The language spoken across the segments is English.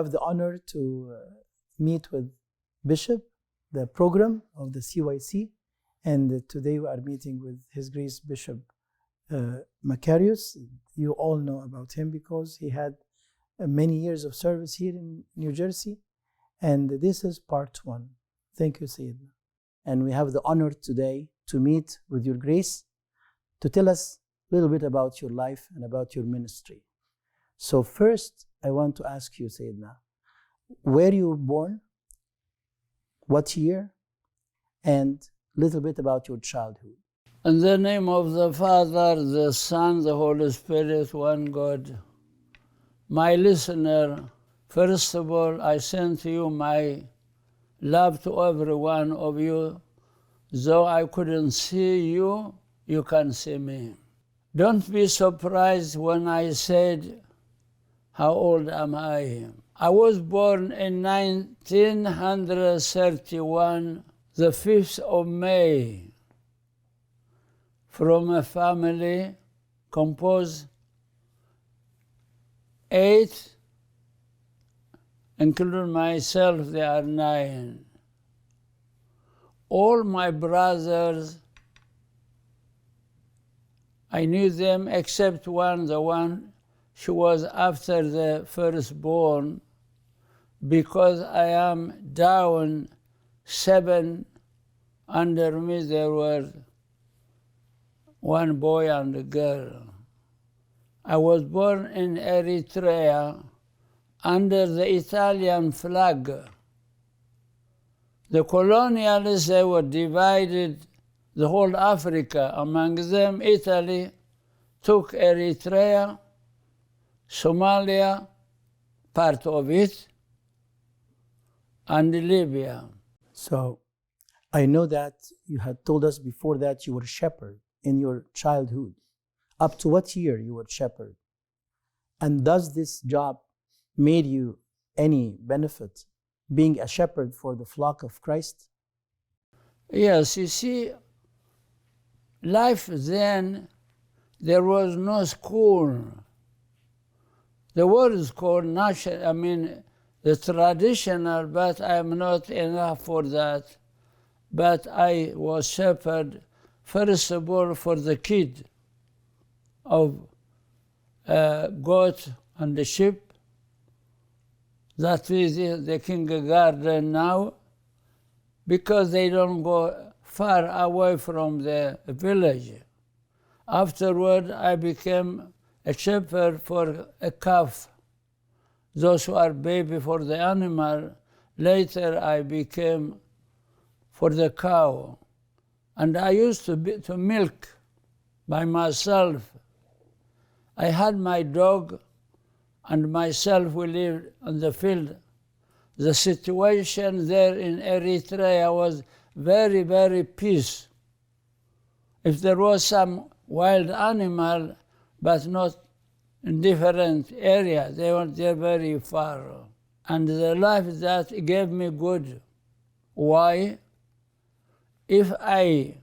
have the honor to meet with Bishop, the program of the CYC, and today we are meeting with His Grace Bishop Macarius. You all know about him because he had many years of service here in New Jersey, and this is part 1. Thank you, Sayyidina. And we have the honor today to meet with Your Grace to tell us a little bit about your life and about your ministry. So first, I want to ask you, Sayyidina, where you were born, what year, and a little bit about your childhood. In the name of the Father, the Son, the Holy Spirit, one God. My listener, first of all, I send to you my love to every one of you. Though I couldn't see you, you can see me. Don't be surprised when I said, how old am I? I was born in 1931, the 5th of May, from a family composed 8, including myself, there are 9. All my brothers, I knew them except one, the one she was after the firstborn, because I am down 7, under me there were one boy and a girl. I was born in Eritrea under the Italian flag. The colonialists, they were divided the whole Africa. Among them, Italy took Eritrea, Somalia, part of it, and Libya. So I know that you had told us before that you were a shepherd in your childhood. Up to what year you were a shepherd? And does this job made you any benefit, being a shepherd for the flock of Christ? Yes, you see, life then, there was no school. The word is called national, the traditional, but I'm not enough for that. But I was shepherd, first of all, for the kid of goat and the sheep. That is the kindergarten now, because they don't go far away from the village. Afterward, I became a shepherd for a calf. Those who are baby for the animal. Later, I became for the cow. And I used to milk by myself. I had my dog and myself, we lived on the field. The situation there in Eritrea was very, very peace. If there was some wild animal, but not in different areas, they were there very far. And the life that gave me good. Why? If I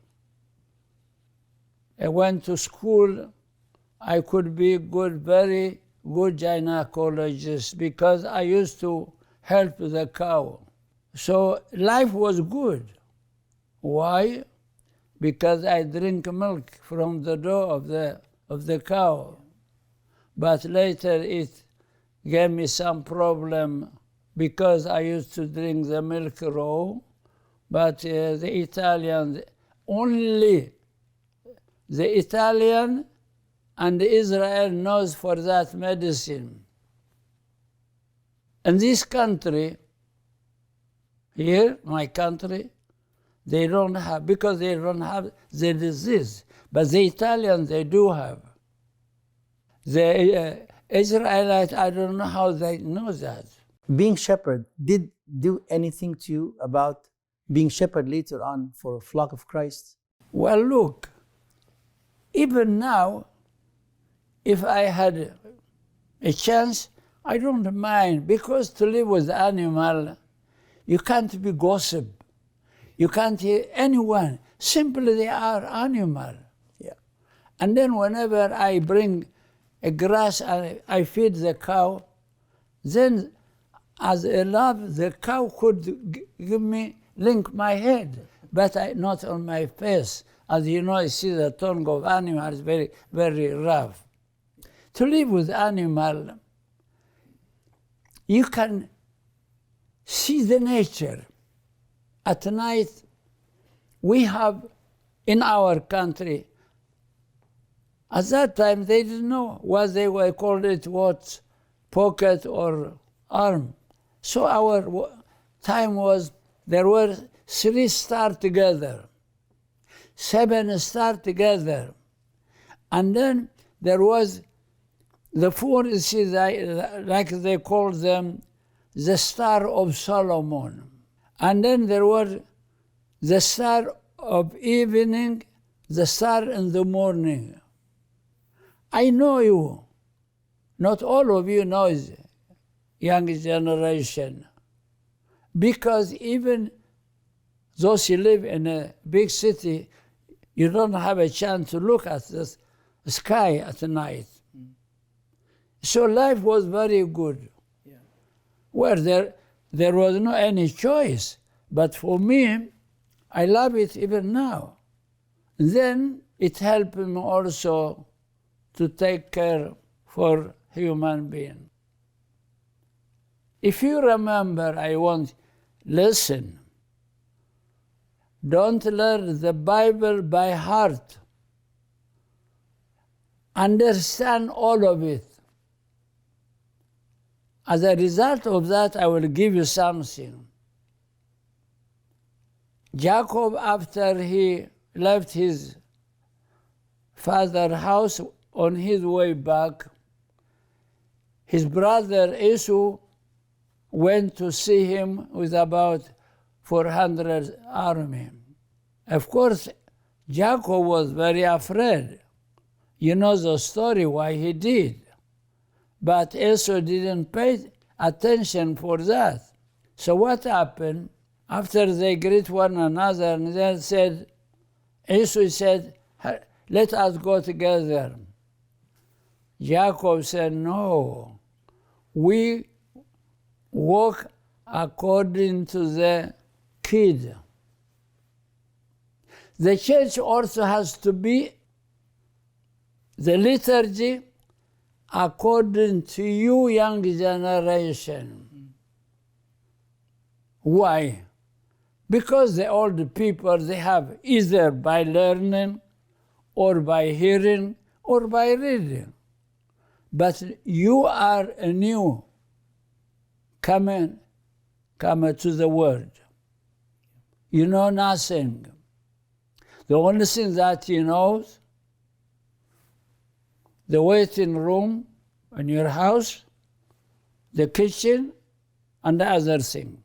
went to school, I could be good, very good gynecologist, because I used to help the cow. So life was good. Why? Because I drink milk from the door of the cow. But later it gave me some problem because I used to drink the milk raw, but the Italian, only the Italian and Israel knows for that medicine. In this country, here, my country, they don't have, because they don't have the disease. But the Italians, they do have. The Israelites, I don't know how they know that. Being shepherd, did do anything to you about being shepherd later on for a flock of Christ? Well, look, even now, if I had a chance, I don't mind, because to live with animal, you can't be gossip. You can't hear anyone. Simply they are animal. Yeah. And then whenever I bring a grass and I feed the cow, then as a love, the cow could give me, link my head, but not on my face. As you know, you see the tongue of animal is very, very rough. To live with animal, you can see the nature. At night, we have, in our country, at that time they didn't know what they were called it, what, pocket or arm. So our time was, there were 3 stars together, 7 stars together. And then there was the 4, you see, like they call them, the Star of Solomon. And then there was the star of evening, the star in the morning. I know you, not all of you know the young generation, because even those who live in a big city, you don't have a chance to look at the sky at night. So life was very good. Yeah. Where there was no any choice. But for me, I love it even now. Then it helped me also to take care for human being. If you remember, I want, listen. Don't learn the Bible by heart. Understand all of it. As a result of that, I will give you something. Jacob, after he left his father's house, on his way back, his brother Esau went to see him with about 400 army. Of course, Jacob was very afraid. You know the story why he did. But Esau didn't pay attention for that. So what happened? After they greet one another, and then said, Esau said, let us go together. Jacob said, no, we walk according to the kid. The church also has to be the liturgy according to you, young generation. Why? Because the old people, they have either by learning or by hearing or by reading. But you are a new comer to the word. You know nothing. The only thing that you know, the waiting room in your house, the kitchen, and the other thing.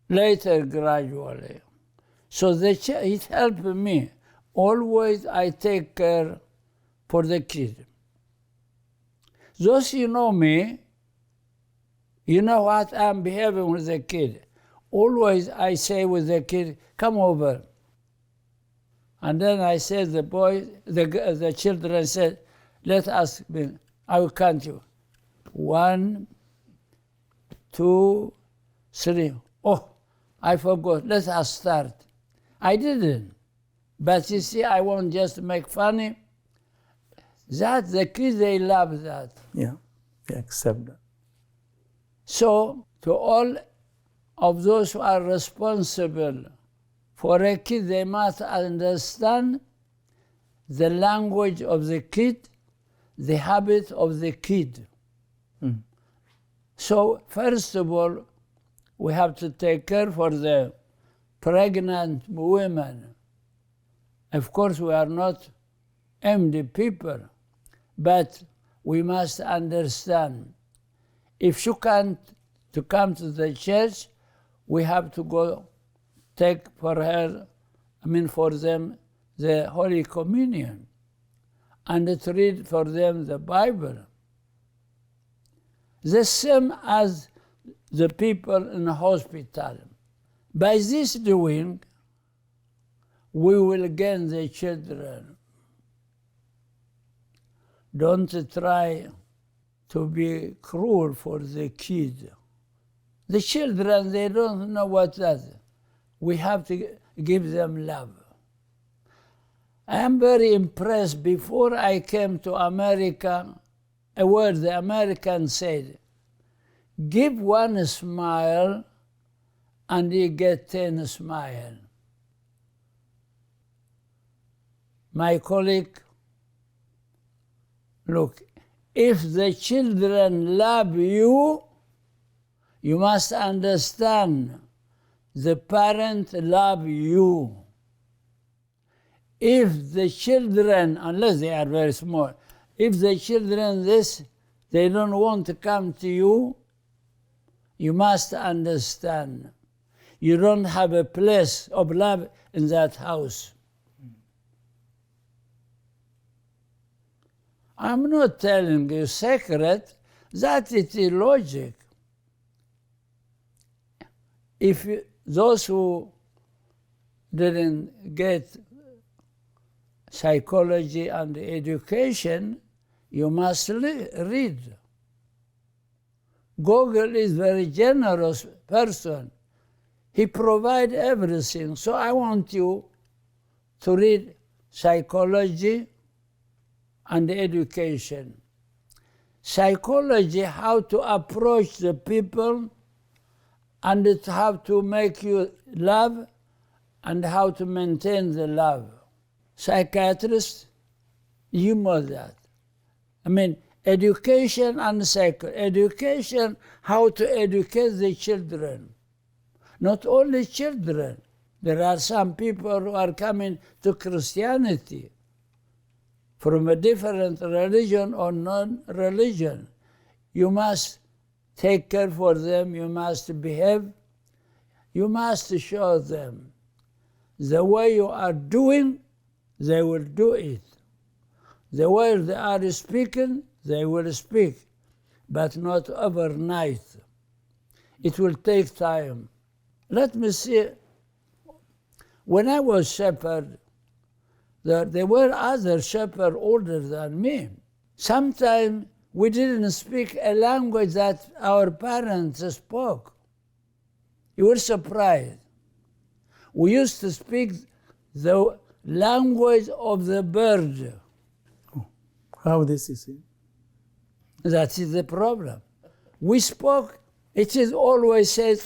Later, gradually. So it helped me. Always I take care for the kid. Those who know me, you know what I'm behaving with the kid. Always I say with the kid, come over. And then I said, the children said, let us, I will count you. 1, 2, 3. Oh, I forgot, let us start. I didn't. But you see, I won't just make funny. That, the kids, they love that. Yeah, they accept that. So, to all of those who are responsible for a kid, they must understand the language of the kid, the habit of the kid. Mm. So, first of all, we have to take care for the pregnant women. Of course, we are not empty people, but we must understand. If she can't to come to the church, we have to go take for her, for them, the Holy Communion, and to read for them the Bible. The same as the people in the hospital. By this doing, we will gain the children. Don't try to be cruel for the kid. The children, they don't know what that is. We have to give them love. I am very impressed. Before I came to America, a word the American said, give one smile and you get 10 smiles. My colleague, look, if the children love you, you must understand the parent love you. If the children, unless they are very small, if the children they don't want to come to you, you must understand. You don't have a place of love in that house. I'm not telling you secret, that is illogic. If those who didn't get psychology and education, you must read. Google is a very generous person. He provides everything. So I want you to read psychology and education. Psychology, how to approach the people, and it's how to make you love, and how to maintain the love. Psychiatrists, you know that. I mean, education and education, how to educate the children. Not only children. There are some people who are coming to Christianity from a different religion or non-religion. You must take care for them, you must behave, you must show them. The way you are doing, they will do it. The way they are speaking, they will speak, but not overnight. It will take time. Let me see, when I was shepherd, there were other shepherds older than me. Sometimes we didn't speak a language that our parents spoke. You were surprised. We used to speak the language of the bird. How this is it? That is the problem. We spoke, it is always same.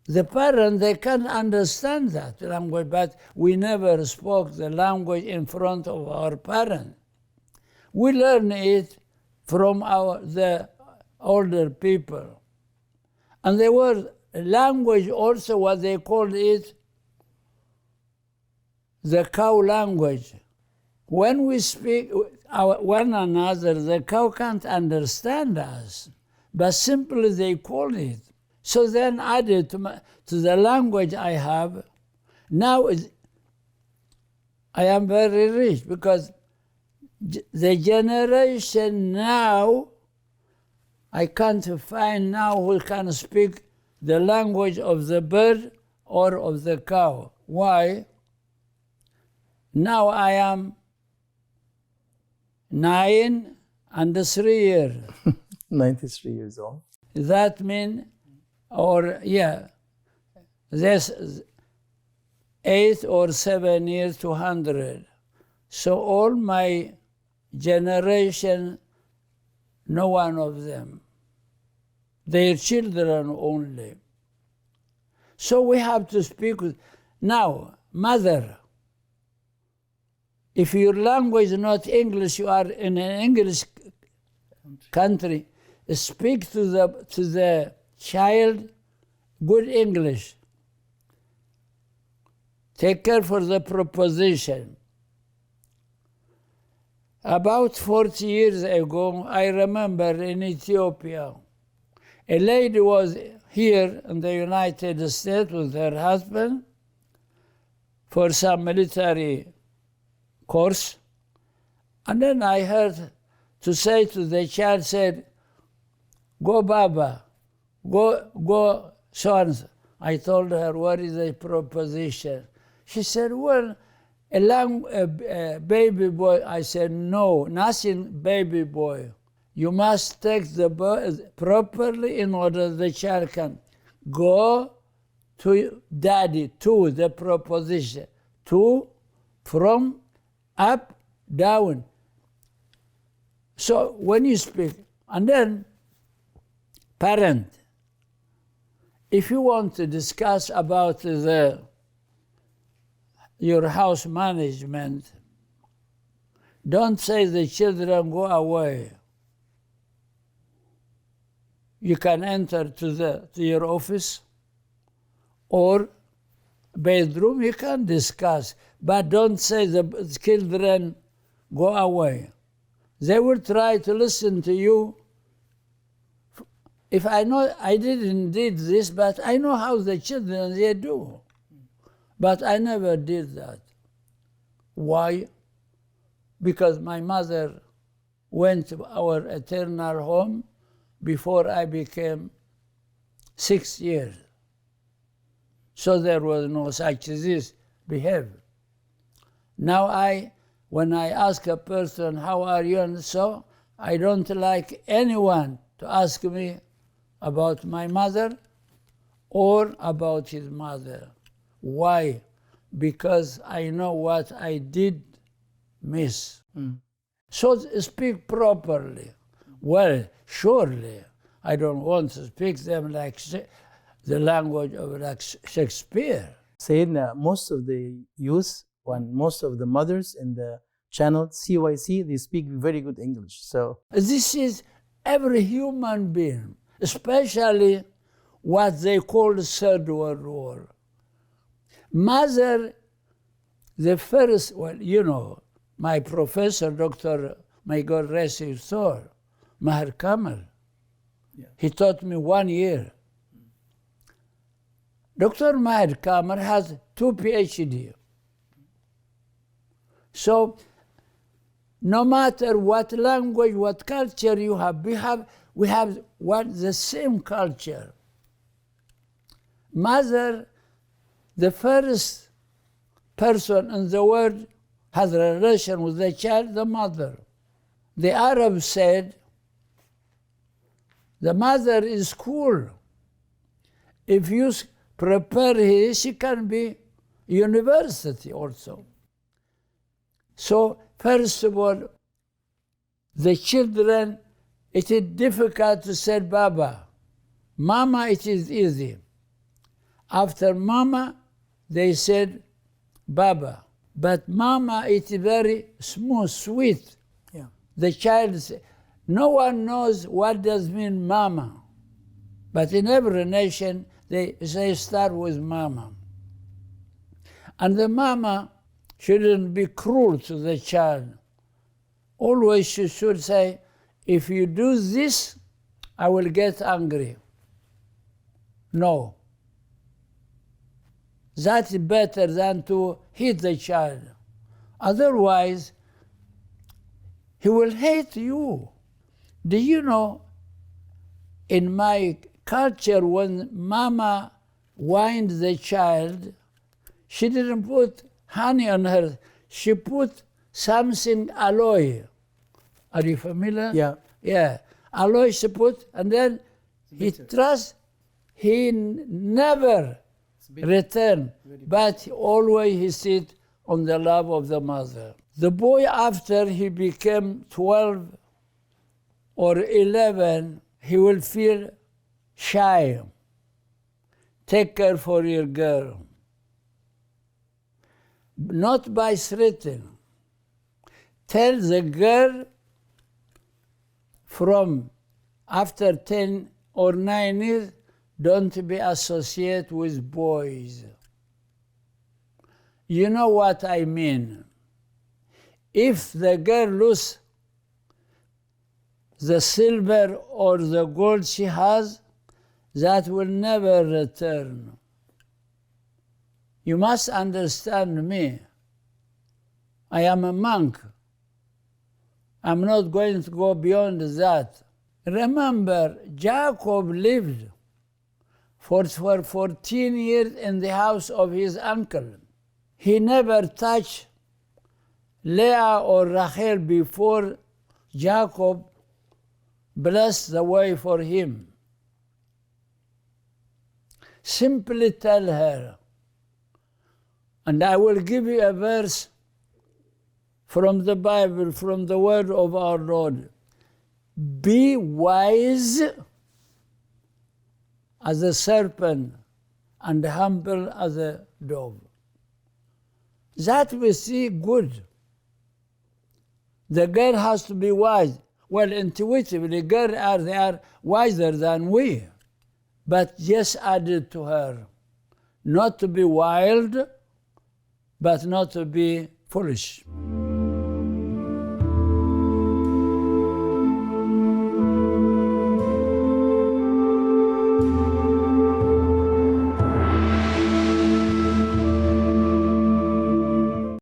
The parents, they can't understand that language, but we never spoke the language in front of our parents. We learn it from the older people. And there was a language also, what they called it, the cow language. When we speak one another, the cow can't understand us, but simply they call it. So then added to the language I have, now I am very rich because the generation now, I can't find now who can speak the language of the bird or of the cow. Why? Now I am 9 and 3 years. 93 years old. That means, there's 8 or 7 years to 100. So all my generation, no one of them. Their children only. So we have to speak with, now, mother, if your language is not English, you are in an English country, speak to the child good English. Take care for the proposition. About 40 years ago, I remember in Ethiopia, a lady was here in the United States with her husband for some military course. And then I heard to say to the child, said, go Baba, go so and so. I told her, what is the proposition? She said, well, a baby boy. I said, no, nothing baby boy. You must take the birth properly in order the child can go to daddy, to the preposition, to, from, up, down. So when you speak, and then parent, if you want to discuss about your house management, don't say the children go away. You can enter to your office or bedroom, you can discuss, but don't say the children go away. They will try to listen to you. If I know, I didn't did this, but I know how the children, they do. But I never did that. Why? Because my mother went to our eternal home before I became 6 years. So there was no such this behavior. Now when I ask a person, how are you, and so, I don't like anyone to ask me about my mother or about his mother. Why? Because I know what I did miss. So speak properly. Well, surely, I don't want to speak them like the language of like Shakespeare. Saying most of the youth and most of the mothers in the channel CYC, they speak very good English. So this is every human being, especially what they call the Third World War. Mother, the first, well, you know, my professor, Dr. May God rest his soul, Maher Kamal, he taught me 1 year. Dr. Maher Kamal has 2 PhD. So no matter what language, what culture you have, we have the same culture. Mother, the first person in the world has a relation with the child, the mother. The Arabs said, the mother is cool. If you prepare her, she can be university also. So, first of all, the children, it is difficult to say Baba. Mama, it is easy. After Mama, they said Baba. But Mama, it is very smooth, sweet. yeah. The child, no one knows what does mean Mama. But in every nation, they start with Mama. And the Mama shouldn't be cruel to the child. Always she should say, if you do this, I will get angry. No. That's better than to hit the child. Otherwise, he will hate you. Do you know, in my culture, when Mama whined the child, she didn't put honey on her. She put something alloy. Are you familiar? Yeah. Yeah. Alloy she put, and then he trusts, he never return, but always he sit on the lap of the mother. The boy, after he became 12 or 11, he will feel shy. Take care for your girl. Not by threatening. Tell the girl from after 10 or 9 years, don't be associated with boys. You know what I mean? If the girl loses the silver or the gold she has, that will never return. You must understand me. I am a monk. I'm not going to go beyond that. Remember, Jacob lived for 14 years in the house of his uncle. He never touched Leah or Rachel before Jacob bless the way for him. Simply tell her, and I will give you a verse from the Bible, from the word of our Lord. Be wise as a serpent and humble as a dove. That we see good. The girl has to be wise. Well, intuitively, girls they are wiser than we. But just added to her, not to be wild, but not to be foolish.